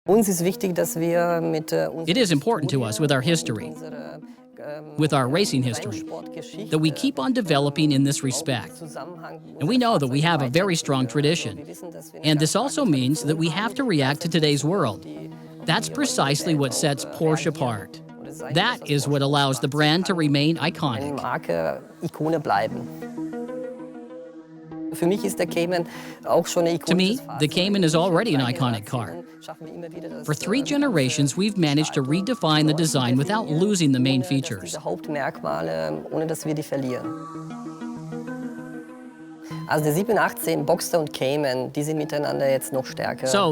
It is important to us with our history, with our racing history, that we keep on developing in this respect. And we know that we have a very strong tradition. And this also means that we have to react to today's world. That's precisely what sets Porsche apart. That is what allows the brand to remain iconic. To me, the Cayman is already an iconic car. For 3 generations, we've managed to redefine the design without losing the main features. So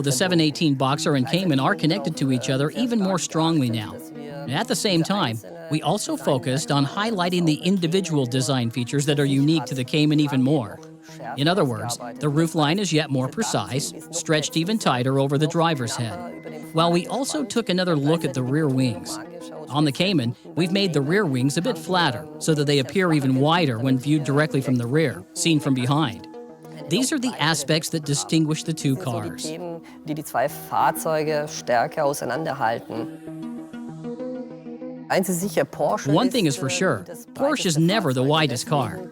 the 718 Boxer and Cayman are connected to each other even more strongly now. At the same time, we also focused on highlighting the individual design features that are unique to the Cayman even more. In other words, the roofline is yet more precise, stretched even tighter over the driver's head, while we also took another look at the rear wings. On the Cayman, we've made the rear wings a bit flatter so that they appear even wider when viewed directly from the rear, seen from behind. These are the aspects that distinguish the two cars. One thing is for sure, Porsche is never the widest car.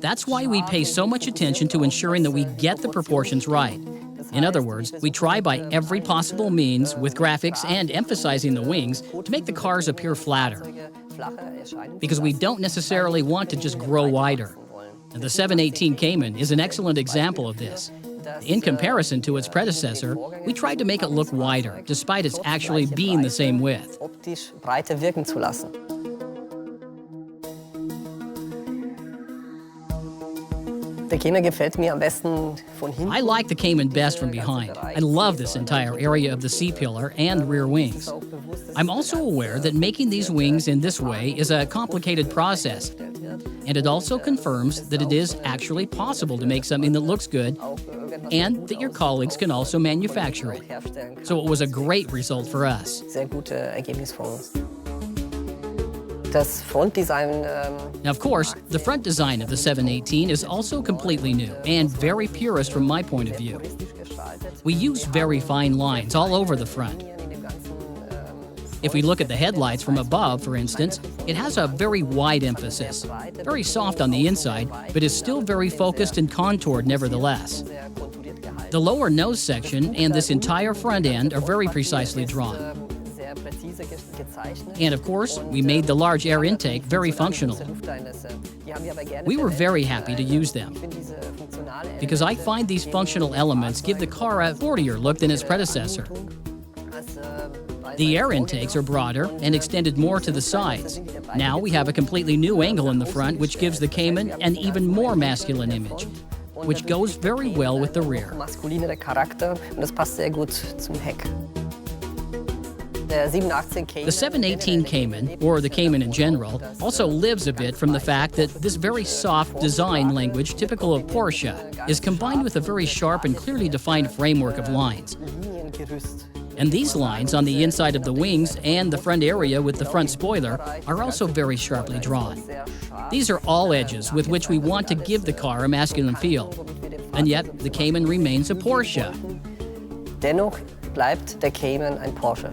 That's why we pay so much attention to ensuring that we get the proportions right. In other words, we try by every possible means, with graphics and emphasizing the wings, to make the cars appear flatter. Because we don't necessarily want to just grow wider. And the 718 Cayman is an excellent example of this. In comparison to its predecessor, we tried to make it look wider, despite its actually being the same width. I like the Cayman best from behind. I love this entire area of the C-pillar and rear wings. I'm also aware that making these wings in this way is a complicated process, and it also confirms that it is actually possible to make something that looks good and that your colleagues can also manufacture it. So it was a great result for us. Now, of course, the front design of the 718 is also completely new and very purist from my point of view. We use very fine lines all over the front. If we look at the headlights from above, for instance, it has a very wide emphasis, very soft on the inside, but is still very focused and contoured nevertheless. The lower nose section and this entire front end are very precisely drawn. And of course, we made the large air intake very functional. We were very happy to use them, because I find these functional elements give the car a sportier look than its predecessor. The air intakes are broader and extended more to the sides. Now we have a completely new angle in the front, which gives the Cayman an even more masculine image, which goes very well with the rear. The 718 Cayman, or the Cayman in general, also lives a bit from the fact that this very soft design language typical of Porsche is combined with a very sharp and clearly defined framework of lines. And these lines on the inside of the wings and the front area with the front spoiler are also very sharply drawn. These are all edges with which we want to give the car a masculine feel. And yet, the Cayman remains a Porsche. Dennoch bleibt der Cayman ein Porsche.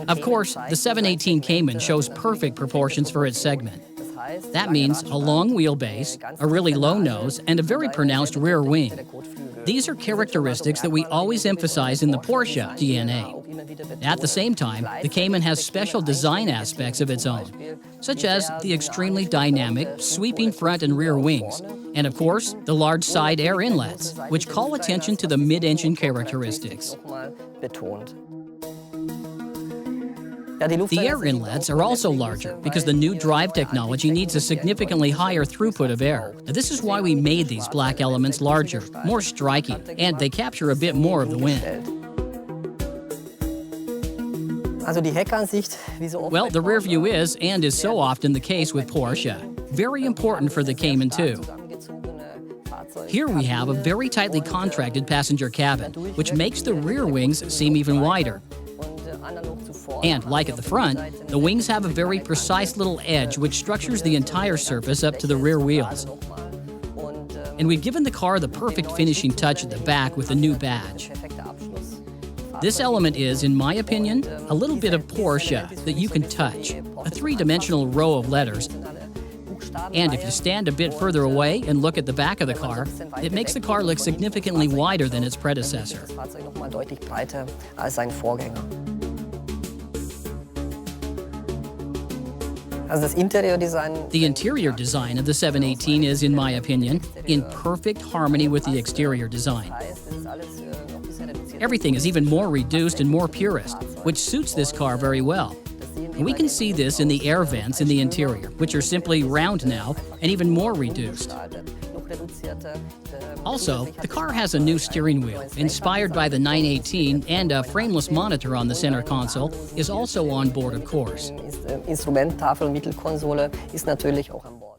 Of course, the 718 Cayman shows perfect proportions for its segment. That means a long wheelbase, a really low nose, and a very pronounced rear wing. These are characteristics that we always emphasize in the Porsche DNA. At the same time, the Cayman has special design aspects of its own, such as the extremely dynamic, sweeping front and rear wings, and of course, the large side air inlets, which call attention to the mid-engine characteristics. The air inlets are also larger because the new drive technology needs a significantly higher throughput of air. Now, this is why we made these black elements larger, more striking, and they capture a bit more of the wind. Well, the rear view is, and is so often the case with Porsche, very important for the Cayman too. Here we have a very tightly contracted passenger cabin, which makes the rear wings seem even wider. And, like at the front, the wings have a very precise little edge which structures the entire surface up to the rear wheels. And we've given the car the perfect finishing touch at the back with the new badge. This element is, in my opinion, a little bit of Porsche that you can touch, a three-dimensional row of letters. And if you stand a bit further away and look at the back of the car, it makes the car look significantly wider than its predecessor. The interior design of the 718 is, in my opinion, in perfect harmony with the exterior design. Everything is even more reduced and more purist, which suits this car very well. And we can see this in the air vents in the interior, which are simply round now and even more reduced. Also, the car has a new steering wheel, inspired by the 918, and a frameless monitor on the center console is also on board, of course. Instrumenttafel, Mittelkonsole ist natürlich auch an Bord.